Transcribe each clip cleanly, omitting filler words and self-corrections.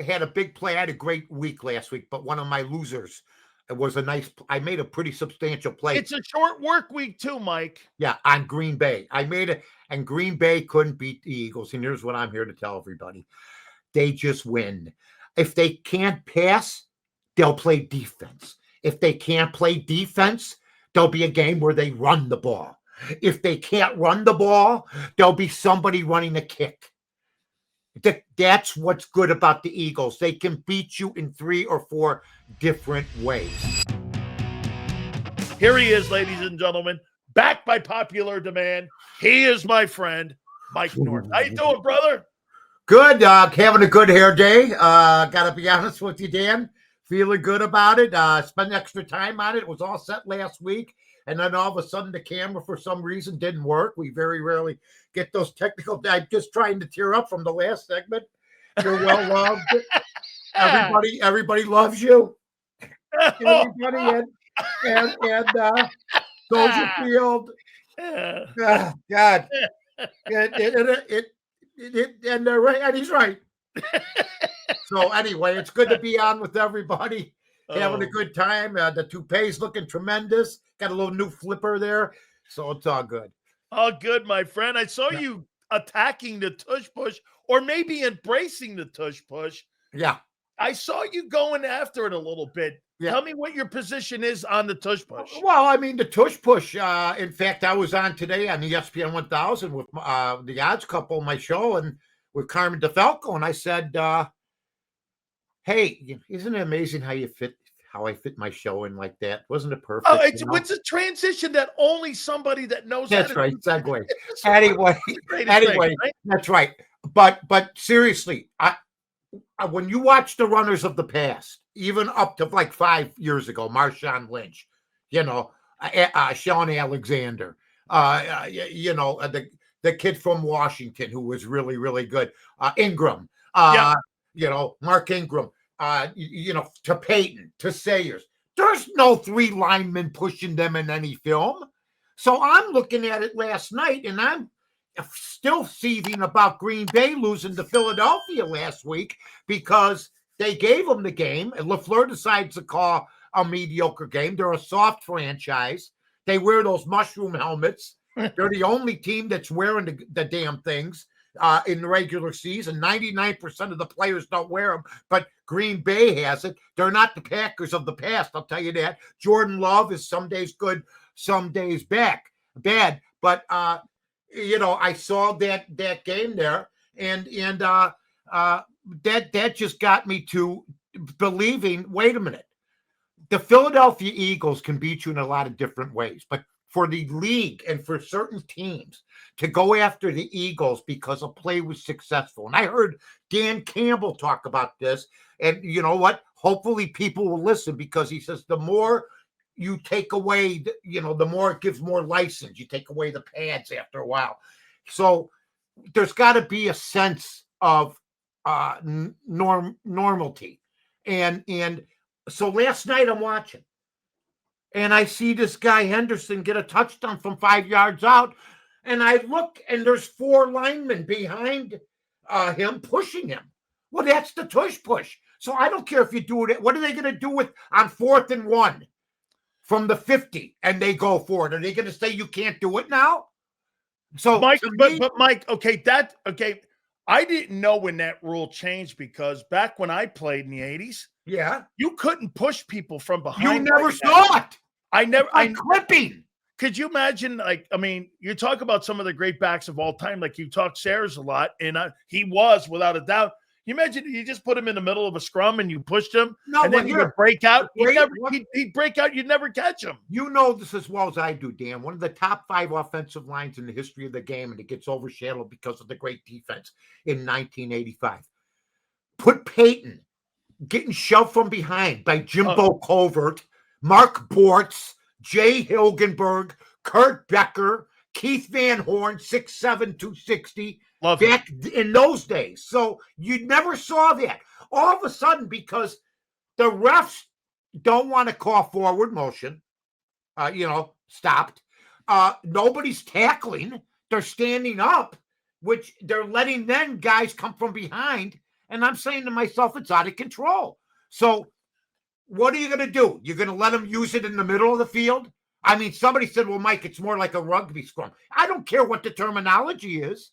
had a big play. I had a great week last week, but one of my losers, it was I made a pretty substantial play. It's a short work week too, Mike. Yeah, on Green Bay. I made it, and Green Bay couldn't beat the Eagles. And here's what I'm here to tell everybody. They just win. If they can't pass, they'll play defense. If they can't play defense, there'll be a game where they run the ball. If they can't run the ball, there'll be somebody running a kick. That's what's good about the Eagles. They can beat you in 3 or 4 different ways. Here he is, ladies and gentlemen, back by popular demand. He is my friend, Mike North. How you doing, brother? Good. Having a good hair day. Gotta be honest with you, Dan. Feeling good about it. Spent extra time on it. It was all set last week. And then all of a sudden the camera, for some reason, didn't work. We very rarely get those technical. I'm just trying to tear up from the last segment. You're well loved. Everybody loves you. Everybody and Soldier Field. God. And they're right, and he's right. So anyway, it's good to be on with everybody. Having a good time. The toupee's looking tremendous. Got a little new flipper there. So it's all good. All good, my friend. I saw you attacking the tush push, or maybe embracing the tush push. Yeah. I saw you going after it a little bit. Yeah. Tell me what your position is on the tush push. Well, I mean, the tush push, in fact, I was on today on the ESPN 1000 with the odds couple, my show, and with Carmen DeFalco, and I said, hey, isn't it amazing how I fit my show in like that? Wasn't it perfect? Oh, it's a transition that only somebody that knows. That's right. Segue. Anyway, right? That's right. But seriously, when you watch the runners of the past, even up to like 5 years ago, Marshawn Lynch, Sean Alexander, the kid from Washington who was really, really good, Ingram, Mark Ingram, to Peyton, to Sayers. There's no 3 linemen pushing them in any film. So I'm looking at it last night, and I'm still seething about Green Bay losing to Philadelphia last week because they gave them the game, and LaFleur decides to call a mediocre game. They're a soft franchise. They wear those mushroom helmets. They're the only team that's wearing the damn things in the regular season. 99% of the players don't wear them, but Green Bay has it. They're not the Packers of the past, I'll tell you that. Jordan Love is some days good, some days bad. But I saw that game there, and that just got me to believing, wait a minute, the Philadelphia Eagles can beat you in a lot of different ways, but for the league and for certain teams to go after the Eagles because a play was successful. And I heard Dan Campbell talk about this, and you know what? Hopefully people will listen, because he says the more you take away, the more it gives more license. You take away the pads after a while. So there's got to be a sense of normality. And so last night I'm watching, and I see this guy Henderson get a touchdown from 5 yards out, and I look, and there's 4 linemen behind him pushing him. Well, that's the tush push. So I don't care if you do it. What are they going to do on 4th and 1 from the 50, and they go for it? Are they going to say you can't do it now? So Mike, but Mike, okay. I didn't know when that rule changed, because back when I played in the 80s, you couldn't push people from behind. You never saw it. I'm clipping. Could you imagine? You talk about some of the great backs of all time, like you talk Sayers a lot, and he was without a doubt. You imagine you just put him in the middle of a scrum and you pushed him, and then he would break out. He'd break out. You'd never catch him. You know this as well as I do, Dan. One of the top 5 offensive lines in the history of the game, and it gets overshadowed because of the great defense in 1985. Put Peyton getting shoved from behind by Jimbo Covert, Mark Bortz, Jay Hilgenberg, Kurt Becker, Keith Van Horn, 6'7", 260. Back in those days. So you never saw that. All of a sudden, because the refs don't want to call forward motion, stopped. Nobody's tackling. They're standing up, which they're letting then guys come from behind And I'm saying to myself, it's out of control. So what are you going to do? You're going to let them use it in the middle of the field? I mean, somebody said, well, Mike, it's more like a rugby scrum. I don't care what the terminology is.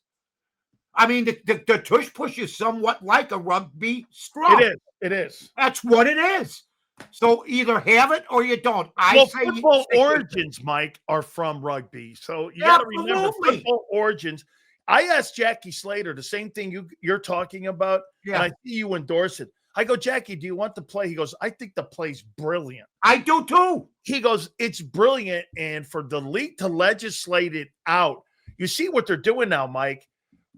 I mean, the tush push is somewhat like a rugby scrum. It is. That's what it is. So either have it or you don't. Football origins, Mike, are from rugby. So you got to remember football origins. I asked Jackie Slater the same thing you're talking about, and I see you endorse it. I go, Jackie, do you want the play? He goes, I think the play's brilliant. I do too. He goes, it's brilliant. And for the league to legislate it out, you see what they're doing now, Mike.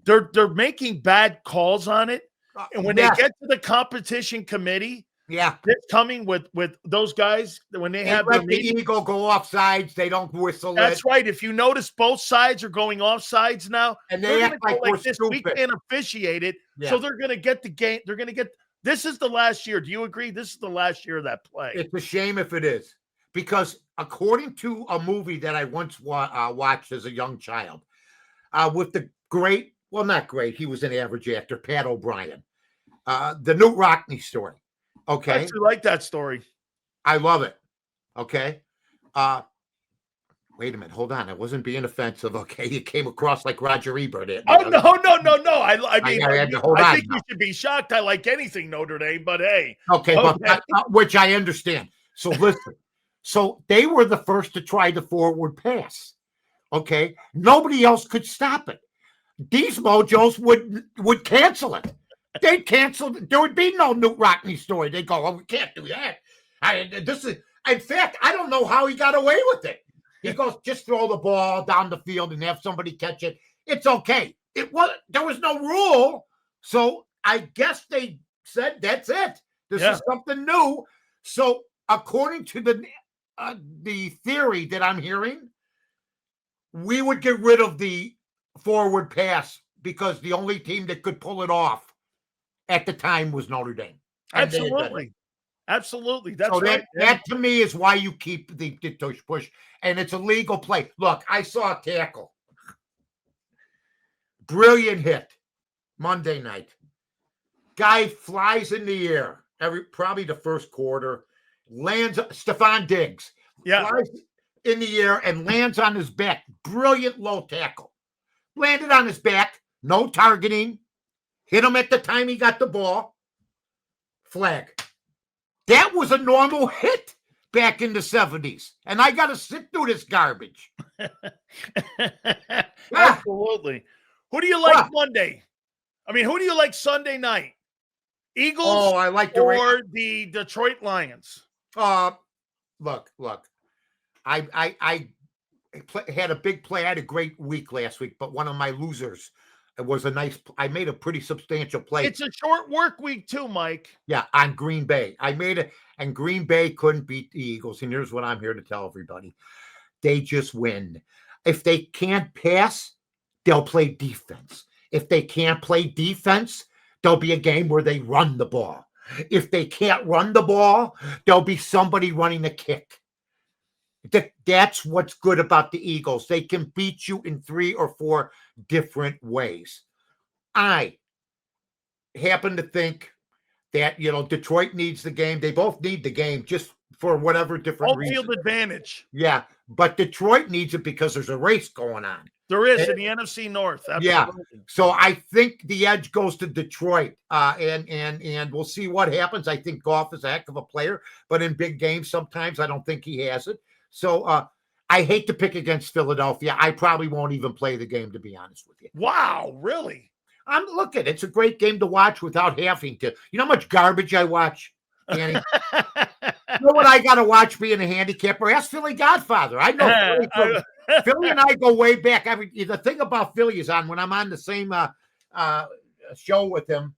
They're making bad calls on it. And when they get to the competition committee, it's coming with those guys when they have the eagle go off sides, they don't whistle. That's right. If you notice, both sides are going off sides now, and they act like we're this. stupid. We can't officiate it, so they're going to get the game. They're going to get. This is the last year. Do you agree? This is the last year of that play. It's a shame if it is, because according to a movie that I once watched as a young child, with the great, well, not great, he was an average actor, Pat O'Brien, the Newt Rockney story. Okay. I actually like that story. I love it. Okay. Wait a minute. Hold on. I wasn't being offensive. Okay. You came across like Roger Ebert. Oh, no. I mean, I think you should be shocked. I like anything Notre Dame, but hey. Okay. But, which I understand. So listen. So they were the first to try the forward pass. Okay. Nobody else could stop it. These mojos would cancel it. They'd cancel. There would be no Newt Rockney story. They'd go, oh, we can't do that. In fact, I don't know how he got away with it. He goes, just throw the ball down the field and have somebody catch it. It's okay. There was no rule. So I guess they said, that's it. This is something new. So according to the theory that I'm hearing, we would get rid of the forward pass because the only team that could pull it off at the time was Notre Dame. Absolutely. That's so right. That to me is why you keep the tush push, and it's a legal play. Look, I saw a tackle. Brilliant hit Monday night. Guy flies in the air probably the first quarter, lands, Stephon Diggs. Flies in the air and lands on his back. Brilliant low tackle. Landed on his back, no targeting. Hit him at the time he got the ball. Flag. That was a normal hit back in the 70s. And I got to sit through this garbage. Absolutely. Who do you like Monday? I mean, who do you like Sunday night? Eagles I like the Detroit Lions? Look. I had a big play. I had a great week last week, but one of my losers was I made a pretty substantial play. It's a short work week too, Mike. Yeah, on Green Bay. I made it, and Green Bay couldn't beat the Eagles. And here's what I'm here to tell everybody. They just win. If they can't pass, they'll play defense. If they can't play defense, there'll be a game where they run the ball. If they can't run the ball, there'll be somebody running a kick. That's what's good about the Eagles. They can beat you in 3 or 4 different ways. I happen to think that, Detroit needs the game. They both need the game just for whatever different reason. Home field advantage. Yeah, but Detroit needs it because there's a race going on. There is in the NFC North. Absolutely. Yeah, so I think the edge goes to Detroit, and we'll see what happens. I think Goff is a heck of a player, but in big games sometimes I don't think he has it. So I hate to pick against Philadelphia. I probably won't even play the game, to be honest with you. Wow, really? It's a great game to watch without having to. You know how much garbage I watch, Danny? You know what I got to watch being a handicapper? Ask Philly Godfather. I know Philly and I go way back. The thing about Philly is when I'm on the same show with him,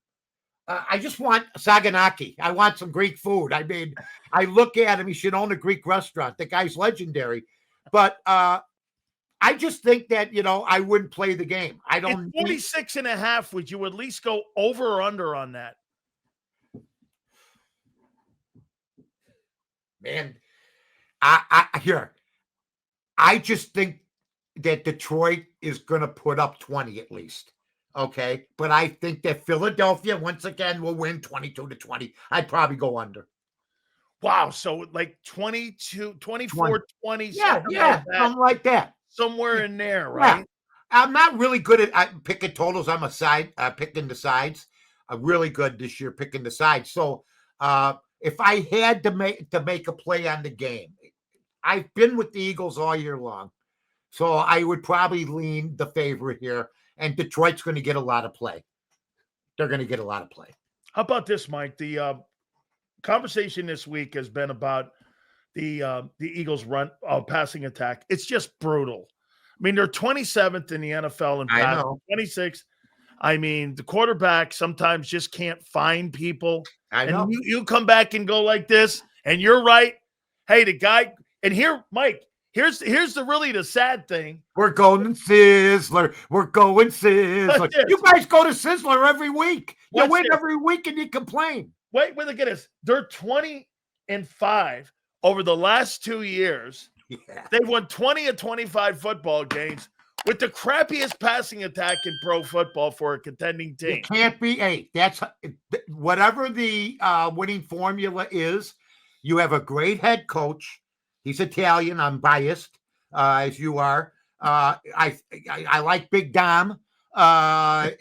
I just want Saganaki. I want some Greek food. I mean, I look at him. He should own a Greek restaurant. The guy's legendary. But I just think that, I wouldn't play the game. I don't. 46.5. Would you at least go over or under on that? Man, I just think that Detroit is going to put up 20 at least. Okay. But I think that Philadelphia, once again, will win 22-20. I'd probably go under. Wow. So like 22, 24, 20, Yeah, something like yeah, that. something like that. Somewhere in there, right? Yeah. I'm not really good at picking totals. I'm picking the sides. I'm really good this year picking the sides. So if I had to make a play on the game, I've been with the Eagles all year long. So I would probably lean the favorite here. And Detroit's going to get a lot of play. They're going to get a lot of play. How about this, Mike? The conversation this week has been about the Eagles' passing attack. It's just brutal. I mean, they're 27th in the NFL in passing, 26th. I mean, the quarterback sometimes just can't find people. I know. And you come back and go like this, and you're right. Hey, the guy, and here, Mike, here's the sad thing. We're going Sizzler. We're going Sizzler. You guys go to Sizzler every week. You win every week and you complain. Wait, look at this. They're 20-5 over the last 2 years. Yeah. They've won 20 of 25 football games with the crappiest passing attack in pro football for a contending team. It can't be 8. That's whatever the winning formula is. You have a great head coach. He's Italian. I'm biased, as you are. I like Big Dom. And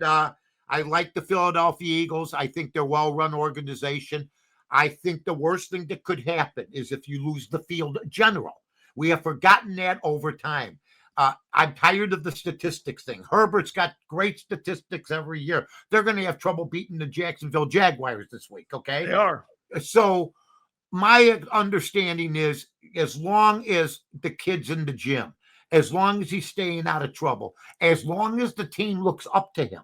I like the Philadelphia Eagles. I think they're a well-run organization. I think the worst thing that could happen is if you lose the field in general. We have forgotten that over time. I'm tired of the statistics thing. Herbert's got great statistics every year. They're going to have trouble beating the Jacksonville Jaguars this week, okay? They are. So my understanding is as long as the kid's in the gym, as long as he's staying out of trouble, as long as the team looks up to him,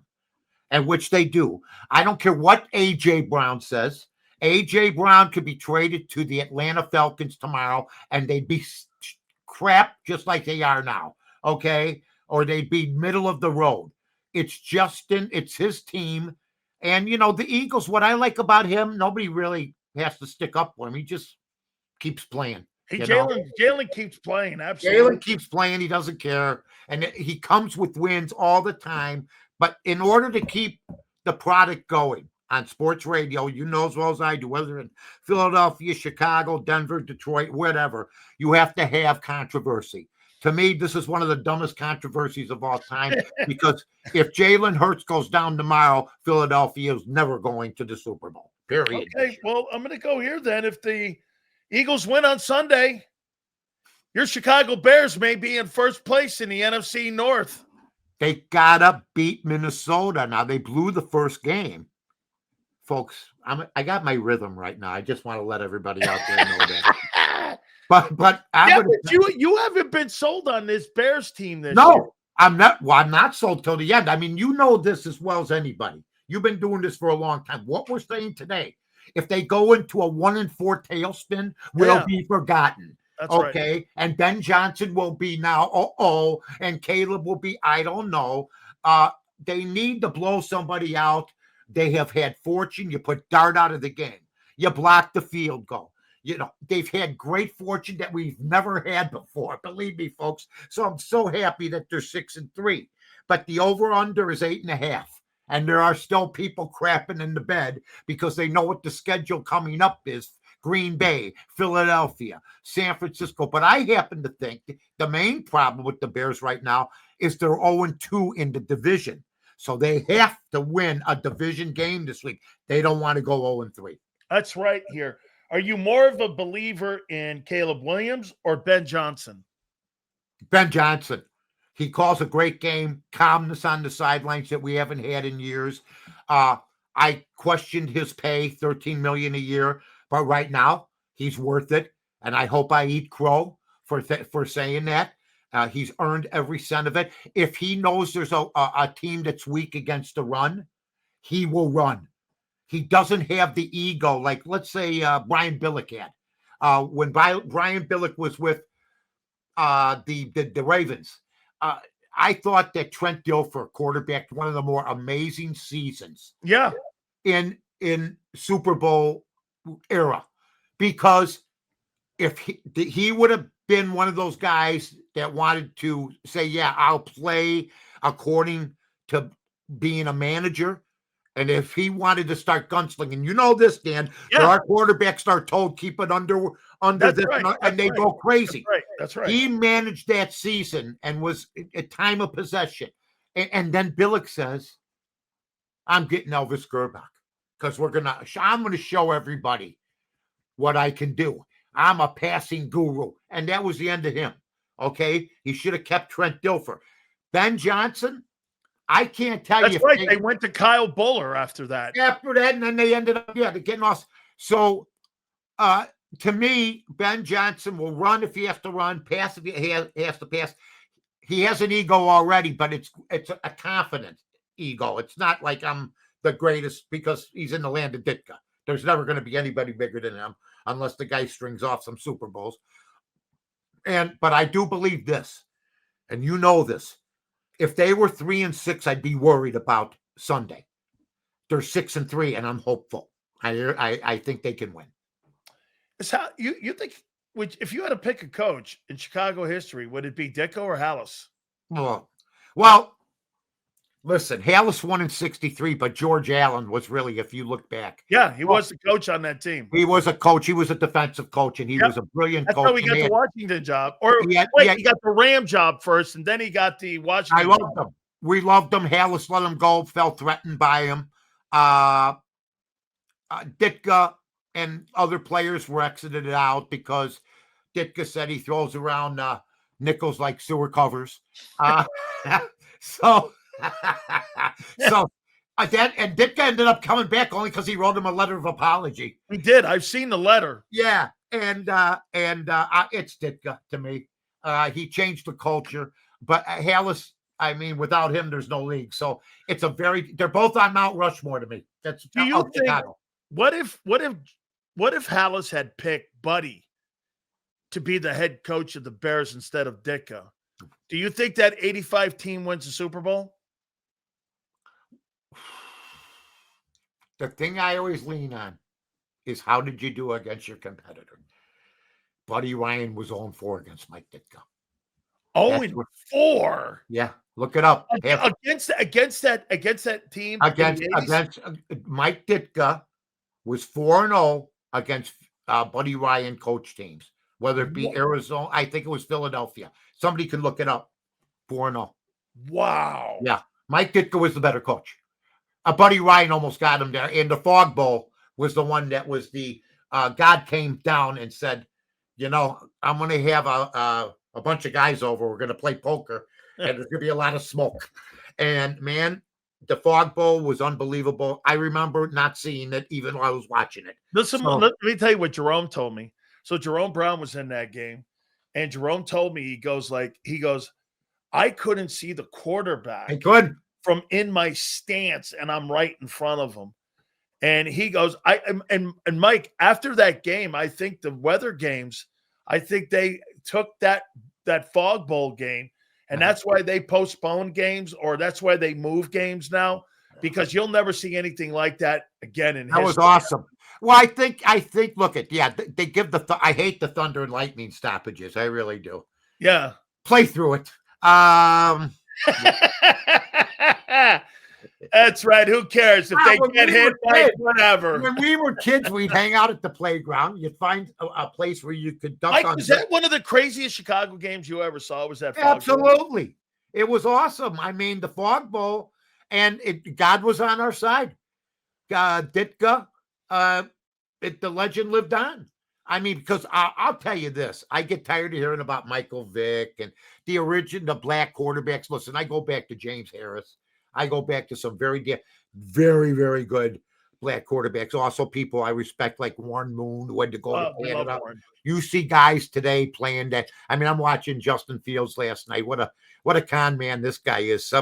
and which they do. I don't care what A.J. Brown says. A.J. Brown could be traded to the Atlanta Falcons tomorrow, and they'd be crap just like they are now, okay? Or they'd be middle of the road. It's Justin. It's his team. And, the Eagles, what I like about him, nobody really has to stick up for him. He just keeps playing. Jalen keeps playing, absolutely. Jalen keeps playing. He doesn't care. And he comes with wins all the time. But in order to keep the product going on sports radio, you know as well as I do, whether in Philadelphia, Chicago, Denver, Detroit, whatever, you have to have controversy. To me, this is one of the dumbest controversies of all time because if Jalen Hurts goes down tomorrow, Philadelphia is never going to the Super Bowl, period. Okay, well, I'm going to go here then. If the Eagles win on Sunday, your Chicago Bears may be in first place in the NFC North. They got to beat Minnesota. Now, they blew the first game. Folks, I got my rhythm right now. I just want to let everybody out there know that. But you haven't been sold on this Bears team this year. No, I'm not. Well, I'm not sold till the end. I mean, you know this as well as anybody. You've been doing this for a long time. What we're saying today, if they go into a 1-4 tailspin, will be forgotten. That's okay. Right. And Ben Johnson will be now, and Caleb will be, I don't know. They need to blow somebody out. They have had fortune. You put Dart out of the game. You block the field goal. They've had great fortune that we've never had before. Believe me, folks. So I'm so happy that they're 6-3. But the over-under is 8.5. And there are still people crapping in the bed because they know what the schedule coming up is. Green Bay, Philadelphia, San Francisco. But I happen to think the main problem with the Bears right now is they're 0-2 in the division. So they have to win a division game this week. They don't want to go 0-3. That's right here. Are you more of a believer in Caleb Williams or Ben Johnson? Ben Johnson. He calls a great game, calmness on the sidelines that we haven't had in years. I questioned his pay, $13 million a year, but right now he's worth it. And I hope I eat crow for saying that. He's earned every cent of it. If he knows there's a team that's weak against the run, he will run. He doesn't have the ego like, let's say, Brian Billick had. When Brian Billick was with the Ravens, I thought that Trent Dilfer quarterbacked one of the more amazing seasons. Yeah. In Super Bowl era, because if he would have been one of those guys that wanted to say, yeah, I'll play according to being a manager. And if he wanted to start gunslinging, you know this, Dan, our quarterbacks are told keep it under That's this, right. and they go crazy. That's right. He managed that season and was at time of possession. And then Billick says, I'm getting Elvis Gerbach because I'm going to show everybody what I can do. I'm a passing guru. And that was the end of him. Okay. He should have kept Trent Dilfer. Ben Johnson, I can't tell you. That's right. They went to Kyle Buller after that. And then they ended up, getting lost. So, to me, Ben Johnson will run if he has to run, pass if he has to pass. He has an ego already, but it's a confident ego. It's not like I'm the greatest because he's in the land of Ditka. There's never going to be anybody bigger than him unless the guy strings off some Super Bowls. But I do believe this, and you know this. If they were 3-6, I'd be worried about Sunday. They're 6-3, and I'm hopeful. I think they can win. It's how you think. If you had to pick a coach in Chicago history, would it be Ditko or Halas? Well, listen, Halas won in 63, but George Allen was really, if you look back. Yeah, he was the coach on that team. He was a coach. He was a defensive coach, and he was a brilliant coach. That's how he got the Washington job. Or he got the Ram job first, and then he got the Washington job. I loved him. We loved him. Halas let him go, felt threatened by him. Ditka and other players were exited out because Ditka said he throws around nickels like sewer covers. So Ditka ended up coming back only because he wrote him a letter of apology. He did. I've seen the letter. Yeah, and it's Ditka to me. He changed the culture, but Halas, I mean, without him, there's no league. So they're both on Mount Rushmore to me. Do you think? Chicago. What if Halas had picked Buddy to be the head coach of the Bears instead of Ditka? Do you think that 85 team wins the Super Bowl? The thing I always lean on is how did you do against your competitor? Buddy Ryan was 0-4 against Mike Ditka. 0-4? Yeah, look it up. Against that team? Against Mike Ditka was 4-0 against Buddy Ryan coach teams, whether it be Arizona. I think it was Philadelphia. Somebody can look it up. 4-0. Wow. Yeah. Mike Ditka was the better coach. Buddy Ryan almost got him there. And the Fog Bowl was the one that was God came down and said, I'm going to have a bunch of guys over. We're going to play poker, and there's going to be a lot of smoke. And, man, the Fog Bowl was unbelievable. I remember not seeing it even while I was watching it. Listen, let me tell you what Jerome told me. So Jerome Brown was in that game, and Jerome told me, he goes, I couldn't see the quarterback. I couldn't. From in my stance, and I'm right in front of him. And he goes, and Mike, after that game, I think the weather games, I think they took that Fog Bowl game, and that's why they postpone games, or that's why they move games now, because you'll never see anything like that again in history. That was awesome. Well, I think, look at, they give I hate the thunder and lightning stoppages. I really do. Yeah. Play through it. That's right. Who cares if they get hit by whatever? When we were kids, we'd hang out at the playground. You'd find a place where you could dunk on. Was that one of the craziest Chicago games you ever saw? Was that Fog Absolutely. Bowl? It was awesome. I mean, the Fog Bowl, and God was on our side. Ditka, the legend lived on. I mean, because I'll tell you this, I get tired of hearing about Michael Vick and the black quarterbacks. Listen, I go back to James Harris. I go back to some very, very good black quarterbacks. Also, people I respect like Warren Moon, who had to go to Canada. You see guys today playing that. I mean, I'm watching Justin Fields last night. What a con man this guy is.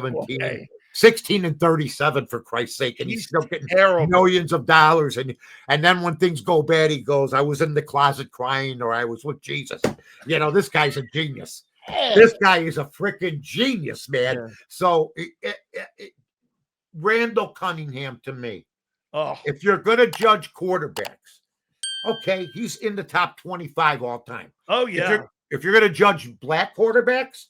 16 and 37 for Christ's sake, and he's still getting millions of dollars. And then when things go bad, he goes, "I was in the closet crying," or "I was with Jesus." This guy's a genius. This guy is a freaking genius, man. Yeah. So Randall Cunningham to me. Oh. If you're going to judge quarterbacks, okay, he's in the top 25 all time. Oh, yeah. If you're going to judge black quarterbacks,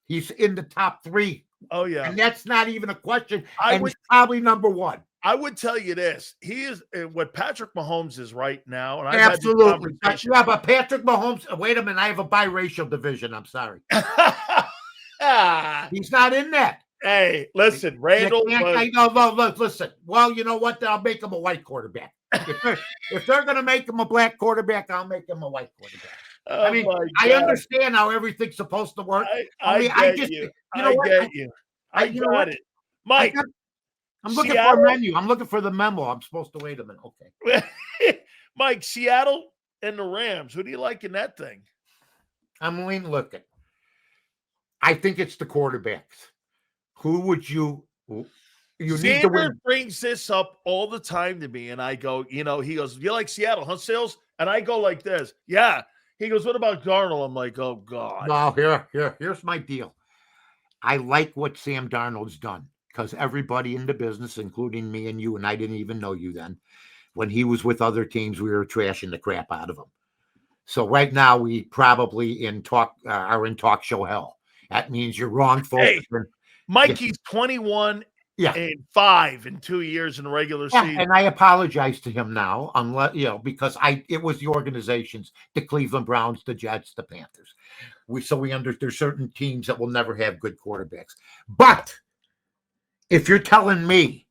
he's in the top 3 Oh, yeah. And that's not even a question. He's probably number one. I would tell you this. He is what Patrick Mahomes is right now. And absolutely. Yeah, but Patrick Mahomes, wait a minute. I have a biracial division. I'm sorry. He's not in that. Hey, listen, Randall. Listen. Well, you know what? I'll make him a white quarterback. If they're going to make him a black quarterback, I'll make him a white quarterback. I mean, I understand how everything's supposed to work. I get you. I got it. Mike, I'm looking for a menu. I'm looking for the memo. I'm supposed to wait a minute. Okay. Mike, Seattle and the Rams. Who do you like in that thing? I'm looking. I think it's the quarterbacks. Who would you need to win? Brings this up all the time to me, and I go, he goes, you like Seattle, huh, Sales? And I go like this. Yeah. He goes, what about Darnold? I'm like, oh, God. No, here's my deal. I like what Sam Darnold's done because everybody in the business, including me and you, and I didn't even know you then, when he was with other teams, we were trashing the crap out of him. So right now we probably are in talk show hell. That means you're wrong, folks. Hey, Mikey's 21 and 5 in 2 years in the regular season. And I apologize to him now, unless because it was the organizations, the Cleveland Browns, the Jets, the Panthers. There's certain teams that will never have good quarterbacks. But if you're telling me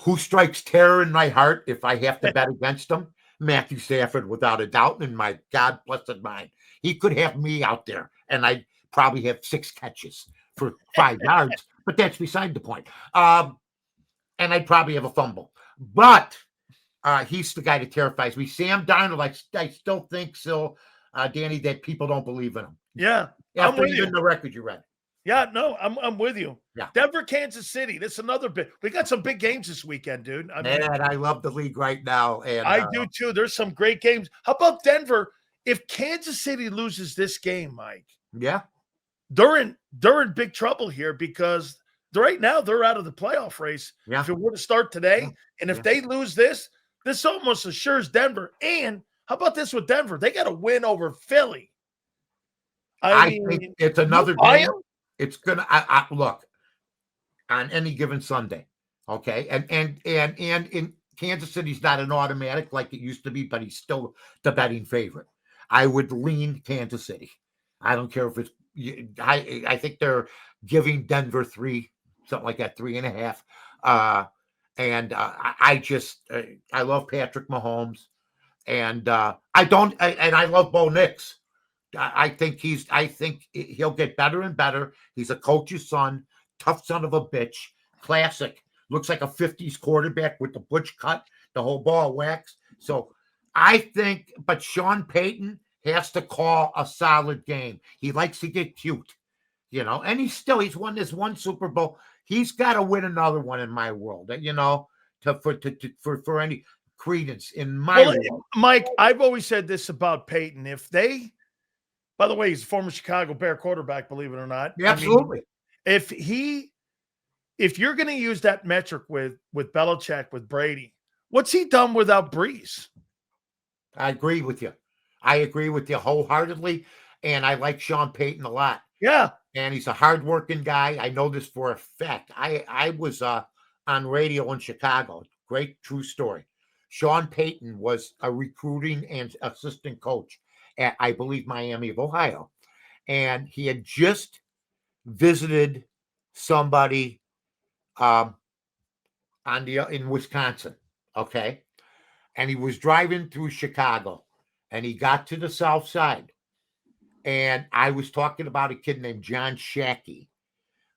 who strikes terror in my heart if I have to bet against them, Matthew Stafford, without a doubt, in my God blessed mind. He could have me out there, and I'd probably have 6 catches for 5 yards, but that's beside the point. And I'd probably have a fumble. But he's the guy that terrifies me. Sam Darnold, I still think so, Danny, that people don't believe in him. Yeah. After even the record you read. Yeah, no, I'm with you. Yeah. Denver, Kansas City. That's another big. We got some big games this weekend, dude. I love the league right now. And I do too. There's some great games. How about Denver? If Kansas City loses this game, Mike, they're in big trouble here because right now they're out of the playoff race. Yeah. If it were to start today, and if they lose this almost assures Denver. And how about this with Denver? They got to win over Philly. I think it's another game. It's gonna look on any given Sunday, okay, and in Kansas City's not an automatic like it used to be, but he's still the betting favorite. I would lean Kansas City. I don't care if it's. I think they're giving Denver 3, something like that, 3.5. And I love Patrick Mahomes, and I love Bo Nix. I think he'll get better and better. He's a coach's son, tough son of a bitch, classic. Looks like a 50s quarterback with the butch cut, the whole ball wax. So I think, but Sean Payton has to call a solid game. He likes to get cute, and he's won this one Super Bowl. He's got to win another one in my world, for any credence in my world. Mike, I've always said this about Payton. By the way, he's a former Chicago Bear quarterback, believe it or not. Yeah, absolutely. If you're going to use that metric with Belichick, with Brady, what's he done without Breeze? I agree with you. Wholeheartedly, and I like Sean Payton a lot. Yeah. And he's a hardworking guy. I know this for a fact. I was on radio in Chicago. Great true story. Sean Payton was a recruiting and assistant coach at, I believe, Miami of Ohio. And he had just visited somebody in Wisconsin, okay? And he was driving through Chicago, and he got to the south side. And I was talking about a kid named John Shackey,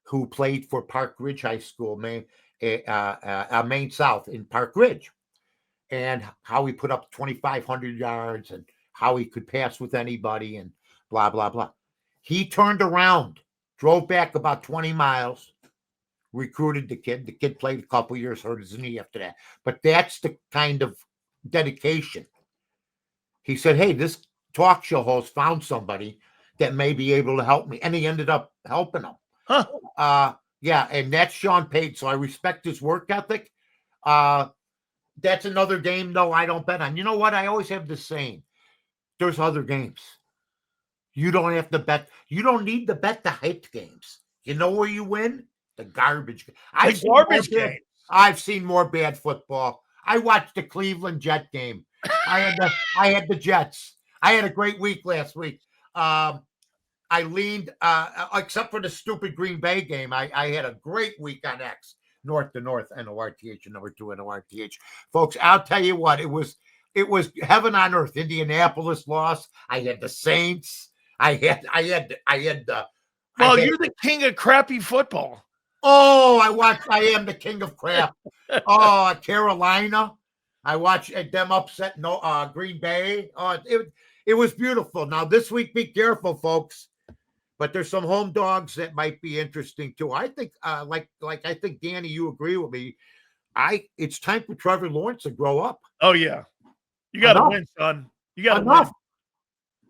who played for Park Ridge High School, Maine South in Park Ridge, and how he put up 2,500 yards and how he could pass with anybody and blah, blah, blah. He turned around, drove back about 20 miles, recruited the kid. The kid played a couple years, hurt his knee after that. But that's the kind of dedication. He said, hey, this talk show host found somebody that may be able to help me. And he ended up helping him. Huh. Yeah, and that's Sean Payton. So I respect his work ethic. That's another game, no, I don't bet on. You know what? I always have this saying. There's other games. You don't have to bet. You don't need to bet the hyped games. You know where you win? The garbage. Garbage game. I've seen more bad football. I watched the Cleveland Jet game. I had the Jets. I had a great week last week. I leaned, except for the stupid Green Bay game. I had a great week on X. North to North, NORTH, and number 2 NORTH. Folks, I'll tell you what, it was heaven on earth. Indianapolis lost. I had the Saints. You're the king of crappy football. Oh, I am the king of crap. Oh, Carolina. I watched them upset Green Bay. Oh, it was beautiful. Now this week, be careful, folks. But there's some home dogs that might be interesting too. I think, like I think, Danny, you agree with me. It's time for Trevor Lawrence to grow up. Oh yeah, you got to win, son. You got to win.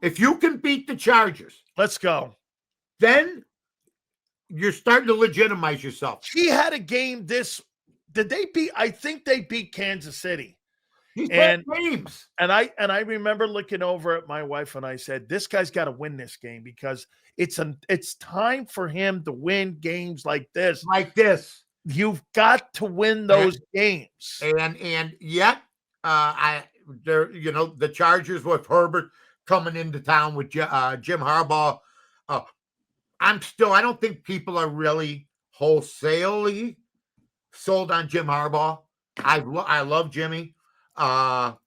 If you can beat the Chargers, let's go. Then you're starting to legitimize yourself. He had a game. Did they beat? I think they beat Kansas City. He's playing games. And I remember looking over at my wife and I said, this guy's got to win this game because it's time for him to win games like this. You've got to win those games. And yet, the Chargers with Herbert coming into town with Jim Harbaugh. I don't think people are really wholesalely sold on Jim Harbaugh. I love Jimmy. Loved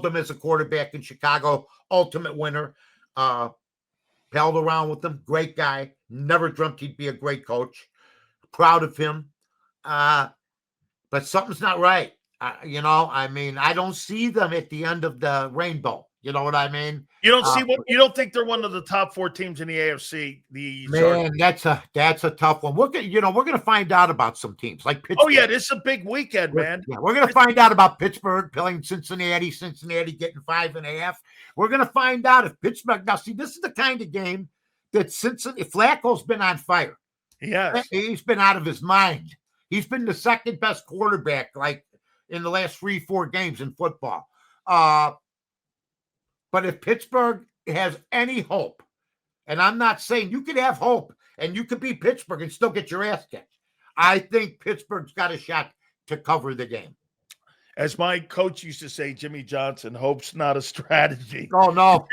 him as a quarterback in Chicago. Ultimate winner. Palled around with him. Great guy. Never dreamt he'd be a great coach. Proud of him. But something's not right. I don't see them at the end of the rainbow. You know what I mean? You don't think they're one of the top 4 teams in the AFC? That's a tough one. We're gonna find out about some teams like Pittsburgh. Oh yeah, this is a big weekend, man. We're gonna find out about Pittsburgh playing Cincinnati getting 5.5. We're gonna find out if Pittsburgh. Now, see, this is the kind of game that Cincinnati. Flacco's been on fire. Yes, he's been out of his mind. He's been the second best quarterback, like in the last 3-4 games in football. But if Pittsburgh has any hope, and I'm not saying you could have hope and you could beat Pittsburgh and still get your ass kicked, I think Pittsburgh's got a shot to cover the game. As my coach used to say, Jimmy Johnson, hope's not a strategy. Oh, no.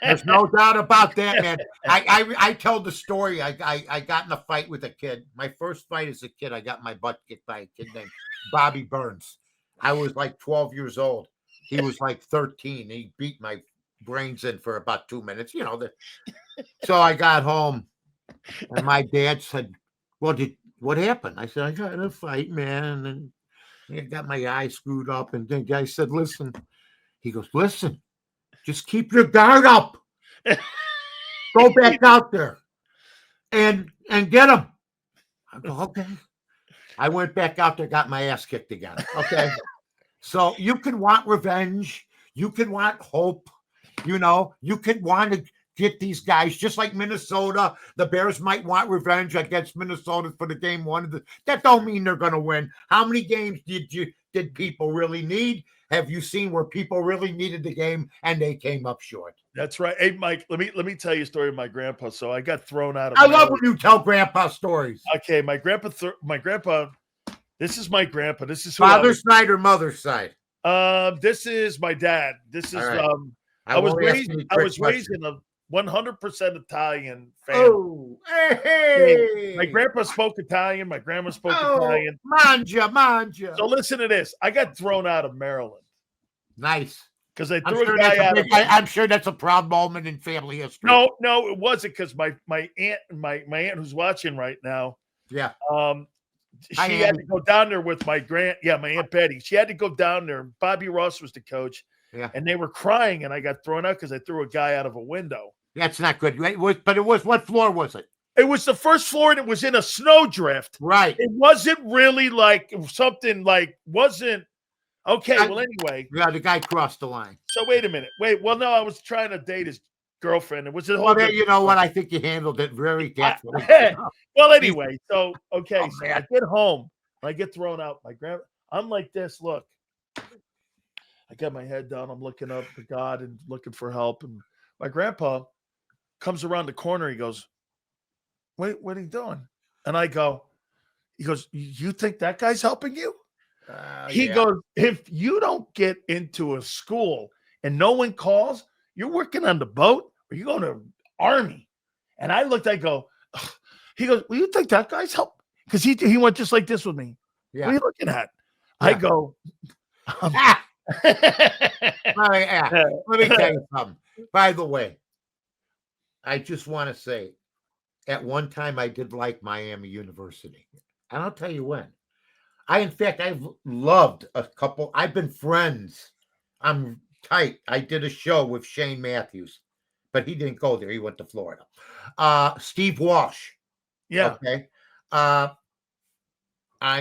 There's no doubt about that, man. I tell the story. I got in a fight with a kid. My first fight as a kid, I got my butt kicked by a kid named Bobby Burns. I was like 12 years old. He was like 13. He beat my brains in for about 2 minutes. So I got home, and my dad said, well, what happened? I said, I got in a fight, man, and I got my eye screwed up. And the guy said, listen. He goes, listen, just keep your guard up. Go back out there and get him. I go, okay. I went back out there, got my ass kicked again. Okay. So you can want revenge. You can want hope. You could want to get these guys, just like Minnesota. The Bears might want revenge against Minnesota for the game 1. That don't mean they're going to win. How many games did people really need? Have you seen where people really needed the game and they came up short? That's right. Hey, Mike, let me tell you a story of my grandpa. So I got thrown out of. I love when you tell grandpa stories. Okay, my grandpa. This is my grandpa. This is father's side or mother's side. This is my dad. This is right. I was raised in a 100% Italian family. Oh, hey. My grandpa spoke Italian. My grandma spoke Italian. Manja. So listen to this. I got thrown out of Maryland. Nice. Because I threw a guy out. I'm sure that's a proud moment in family history. No, it wasn't, because my aunt who's watching right now. Yeah. She had to go down there with my Aunt Betty. She had to go down there. Bobby Ross was the coach. Yeah. And they were crying, and I got thrown out because I threw a guy out of a window. That's not good. But it was, what floor was it? It was the first floor, and it was in a snowdrift. Right. It wasn't really like something like wasn't okay. Well, anyway. Yeah, the guy crossed the line. So wait a minute. Well, no, I was trying to date his girlfriend. It was a whole. Well, you know what? I think you handled it very carefully. Well, anyway, so okay, so man. I get home, I get thrown out. I'm like this. Look, I got my head down. I'm looking up to God and looking for help. And my grandpa comes around the corner. He goes, Wait, what are you doing? And he goes, you think that guy's helping you? He goes, if you don't get into a school and no one calls, you're working on the boat or you're going to Army. And I looked, I go, ugh. He goes, well, you think that guy's help? Because he went just like this with me. Yeah. What are you looking at? Yeah. I go, let me tell you something. By the way, I just want to say, at one time I did like Miami University. And I'll tell you when. I've loved a couple. I've been friends. I'm tight. I did a show with Shane Matthews, but he didn't go there. He went to Florida. Steve Walsh. Yeah. Okay. I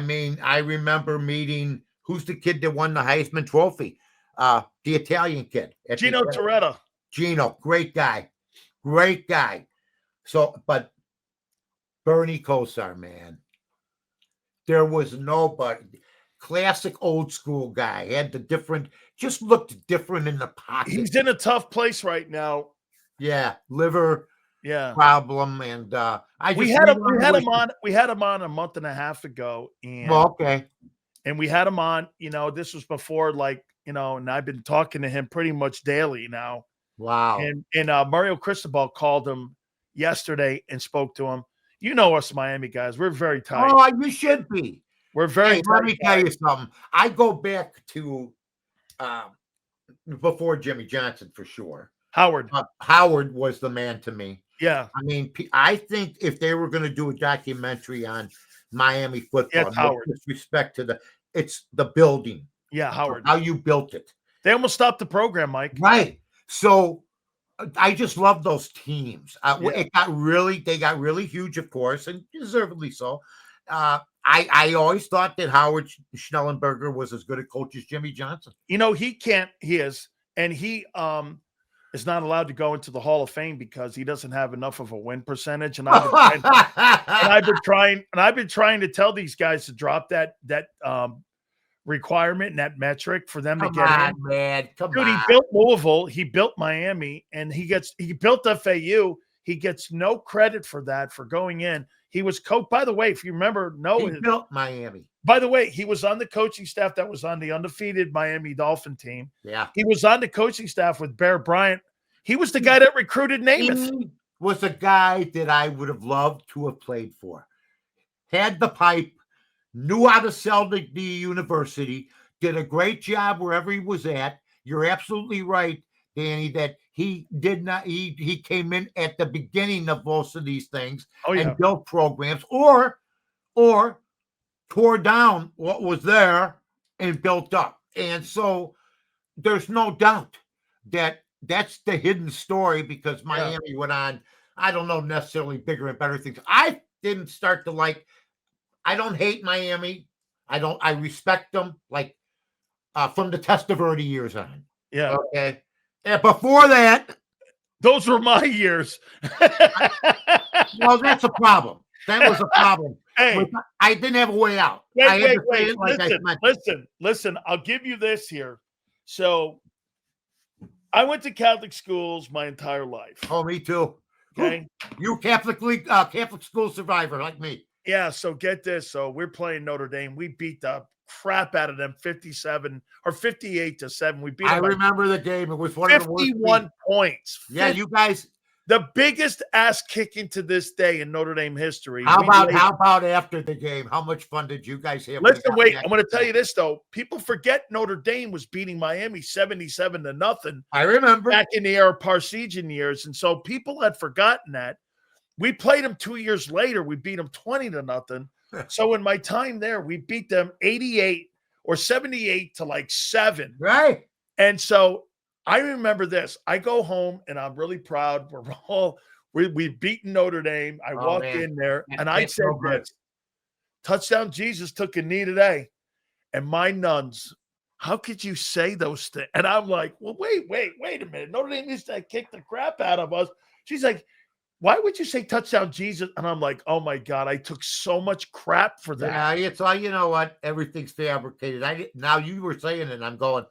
mean, I remember meeting, who's the kid that won the Heisman Trophy? The Italian kid. Gino Toretta. Gino, great guy. Great guy. So, but Bernie Kosar, man. There was nobody. Classic old school guy. Had the different, just looked different in the pocket. He's in a tough place right now. Yeah, liver problem. And we had him on a month and a half ago. And okay. And we had him on, this was before, and I've been talking to him pretty much daily now. Wow. And Mario Cristobal called him yesterday and spoke to him. You know us Miami guys. We're very tight. Oh, you should be. We're very tight. Let me tell you something. I go back to before Jimmy Johnson for sure. Howard. Howard was the man to me. Yeah. I mean, I think if they were going to do a documentary on Miami football, no disrespect to it's the building. Yeah, Howard. How you built it. They almost stopped the program, Mike. Right. So I just love those teams. They got really huge, of course, and deservedly so. I always thought that Howard Schnellenberger was as good a coach as Jimmy Johnson. He is, and he is not allowed to go into the Hall of Fame because he doesn't have enough of a win percentage. And I've been trying to tell these guys to drop that requirement and that metric for them to get in. Man. Dude, he built Louisville, he built Miami, and he built FAU. He gets no credit for that, for going in. He was coached, by the way, if you remember, he built Miami. By the way, he was on the coaching staff that was on the undefeated Miami Dolphin team. Yeah. He was on the coaching staff with Bear Bryant. He was the guy that recruited Namath. He was a guy that I would have loved to have played for. Had the pipe, knew how to sell the university, did a great job wherever he was at. You're absolutely right, Danny, that he did not, he came in at the beginning of most of these things and built programs or tore down what was there and built up. And so there's no doubt that that's the hidden story, because Miami went on, I don't know necessarily bigger and better things. I didn't start to like, I don't hate Miami. I respect them, like from the Testaverde years on. Yeah. Okay. And before that, those were my years. Well, that's a problem. That was a problem. Hey, I didn't have a way out. Wait. Listen. I'll give you this here. So I went to Catholic schools my entire life. Oh, me too. Okay. You Catholic school survivor like me. Yeah. So get this. So we're playing Notre Dame. We beat the crap out of them 57 or 58-7. We beat them. I remember the game. It was one of the worst. 51 points. Yeah, you guys. The biggest ass kicking to this day in Notre Dame history. How about after the game? How much fun did you guys have? Listen, wait. I'm going to tell you this though. People forget Notre Dame was beating Miami 77-0. I remember back in the era Parsegian years, and so people had forgotten that. We played them 2 years later. We beat them 20-0. So in my time there, we beat them 88 or 78-7. Right. And so I remember this. I go home and I'm really proud. We've beaten Notre Dame. I walked in there and I said this. Touchdown Jesus took a knee today. And my nuns, how could you say those things? And I'm like, well, wait a minute. Notre Dame used to kick the crap out of us. She's like, why would you say touchdown Jesus? And I'm like, oh my God, I took so much crap for that. Yeah, it's all, you know what? Everything's fabricated. Now you were saying it and I'm going,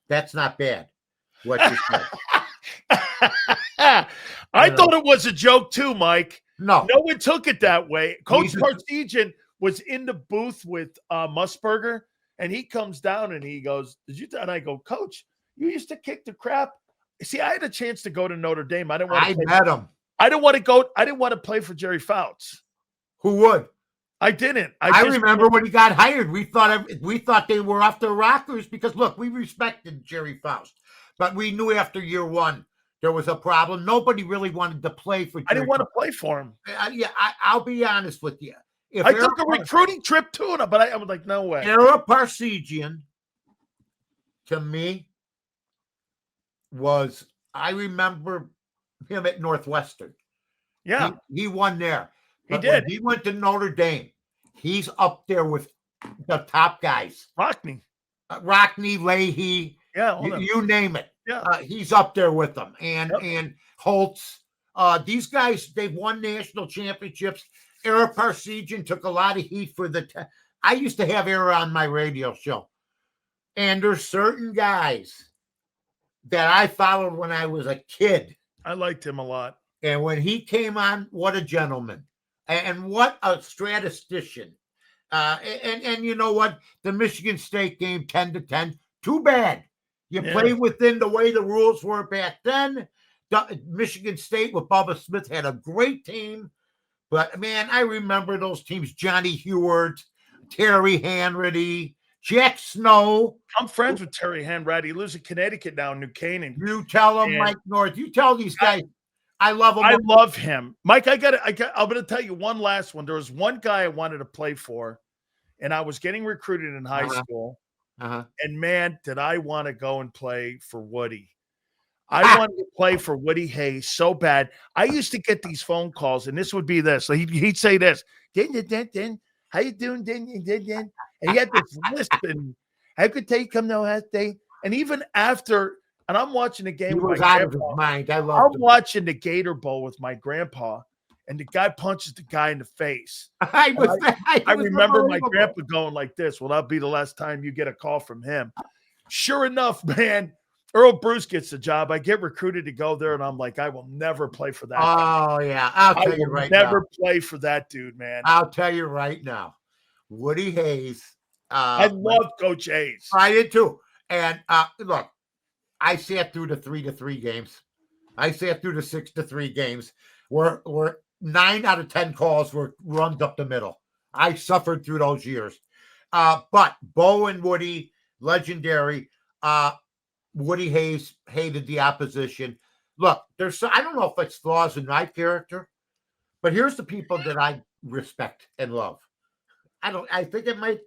that's not bad. What you said. I thought it was a joke too, Mike. No. No one took it that way. Coach Parsegian was in the booth with Musburger, and he comes down and he goes, "Did you?" And I go, "Coach, you used to kick the crap." See, I had a chance to go to Notre Dame. I didn't want to play. Met him. I didn't want to go. I didn't want to play for Jerry Fouts. Who would? I didn't. I remember when he got hired, we thought they were off their rockers because, look, we respected Jerry Faust, but we knew after year one there was a problem. Nobody really wanted to play for Jerry I didn't want to play for him. I'll be honest with you. I took a recruiting trip to him, but I was like, no way. Era Parsegian, to me, I remember him at Northwestern. Yeah. He won there. He did. When he went to Notre Dame. He's up there with the top guys. Rockney, Leahy. Yeah. You name it. Yeah. He's up there with them. And Holtz. These guys, they've won national championships. Era Parsegian took a lot of heat for I used to have Era on my radio show. And there's certain guys that I followed when I was a kid. I liked him a lot. And when he came on, what a gentleman. And what a statistician. And you know what? The Michigan State game, 10-10. Too bad. You play within the way the rules were back then. Michigan State with Bubba Smith had a great team. But, man, I remember those teams. Johnny Heward, Terry Hanratty, Jack Snow. I'm friends with Terry Hanratty. He lives in Connecticut now, New Canaan. You tell him, Mike North. You tell these guys. I love him. I love him. Mike, I'm going to tell you one last one. There was one guy I wanted to play for, and I was getting recruited in high school. And, man, did I want to go and play for Woody. I wanted to play for Woody Hayes so bad. I used to get these phone calls, and this would be this. So he'd say this. How you doing? And he had this lisp, and I could tell you come to Ohio State. And even after – and I'm watching the game with my grandpa. I'm watching the Gator Bowl with my grandpa, and the guy punches the guy in the face. I remember my grandpa going like this, well, that'll be the last time you get a call from him. Sure enough, man, Earl Bruce gets the job. I get recruited to go there, and I'm like, I will never play for that guy. Yeah. I'll tell you right now. Never play for that dude, man. I'll tell you right now. Woody Hayes. I love Coach Hayes. I did too. And look, I sat through the 3-3 games. I sat through the 6-3 games where 9 out of 10 calls were runs up the middle. I suffered through those years. But Bo and Woody, legendary. Woody Hayes hated the opposition. Look, I don't know if it's flaws in my character, but here's the people that I respect and love. I think it might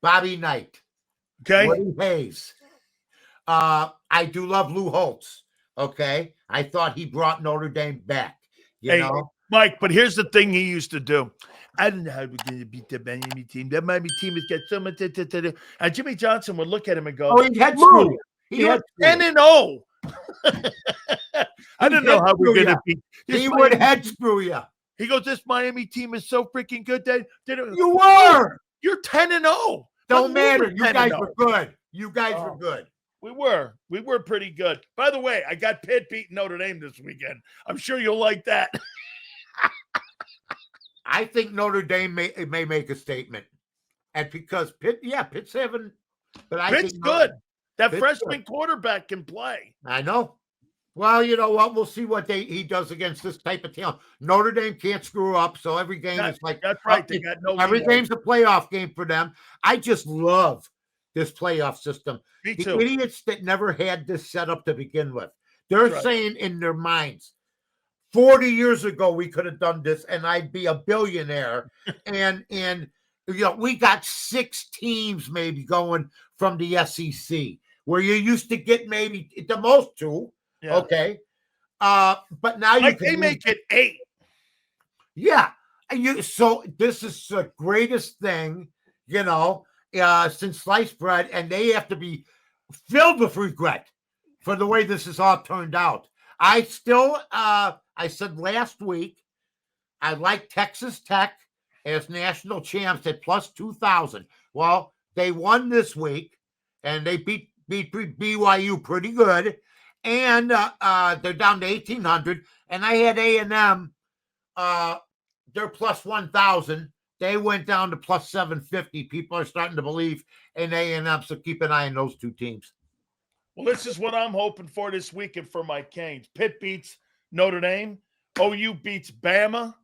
Bobby Knight. Okay. Woody Hayes. I do love Lou Holtz. Okay. I thought he brought Notre Dame back. You know? Mike, but here's the thing he used to do. I don't know how we're going to beat the Miami team. That Miami team has got so much. And Jimmy Johnson would look at him and go, oh, he had screw. He had 10-0. I don't know how we're going to beat. He would head screw you. He goes, this Miami team is so freaking good. You were. You're 10-0. Don't matter. You guys were good. You guys were good. We were pretty good. By the way, I got Pitt beating Notre Dame this weekend. I'm sure you'll like that. I think Notre Dame may make a statement. And because Pitt's having – but Pitt's good. That freshman quarterback can play. I know. Well, you know what? We'll see what he does against this type of talent. Notre Dame can't screw up, so every game is like – that's right. They got no every game's a playoff game for them. I just love this playoff system. Me too. The idiots that never had this set up to begin with. They're saying in their minds, 40 years ago, we could have done this and I'd be a billionaire. and you know, we got 6 teams maybe going from the SEC where you used to get maybe the most 2. Yeah. Okay. But now they make it 8. Yeah. So this is the greatest thing, you know, since sliced bread, and they have to be filled with regret for the way this has all turned out. I still, I said last week, I like Texas Tech as national champs at plus 2,000. Well, they won this week, and they beat BYU pretty good, and they're down to 1,800. And I had A&M they're plus 1,000. They went down to plus 750. People are starting to believe in A&M, so keep an eye on those two teams. Well, this is what I'm hoping for this weekend for my Canes. Pitt beats Notre Dame. OU beats Bama.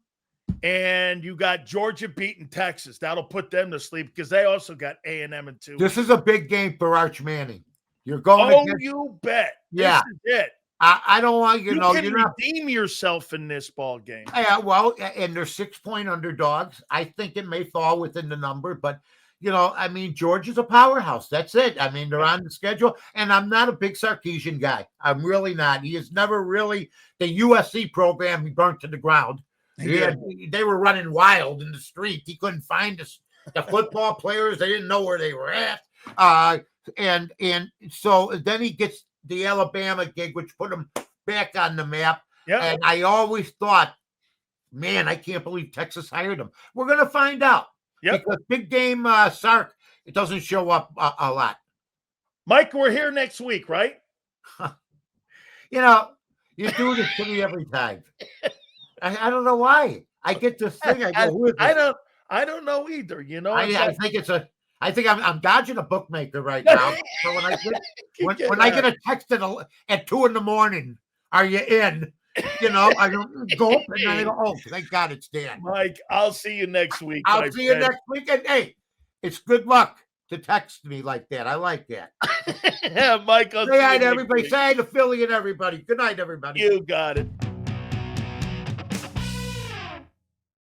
And you got Georgia beating Texas. That'll put them to sleep because they also got A&M in 2. This is a big game for Arch Manning. You're going against, you bet. Yeah. This is it. I don't want you know. Can you're not redeem yourself in this ball game. Yeah, well, and they're 6-point underdogs. I think it may fall within the number, but I mean, Georgia's a powerhouse. That's it. I mean, they're on the schedule, and I'm not a big Sarkisian guy. I'm really not. He is never really the USC program. He burnt to the ground. They were running wild in the street. He couldn't find the football players. They didn't know where they were at. And so then he gets the Alabama gig, which put him back on the map. Yeah. And I always thought, man, I can't believe Texas hired him. We're going to find out. Yep. Because big game Sark, it doesn't show up a lot. Mike, we're here next week, right? You do this to me every time. I don't know why. I get this thing. I go, who is this? I don't know either. I think I'm dodging a bookmaker right now. So when I get a text at 2 a.m, are you in? I go up and I go, oh, thank God it's Dan. Mike, I'll see you next week. I'll see you next week. And hey, it's good luck to text me like that. I like that. Yeah, Mike. Say hi to everybody. Say hi to Philly and everybody. Good night, everybody. You got it.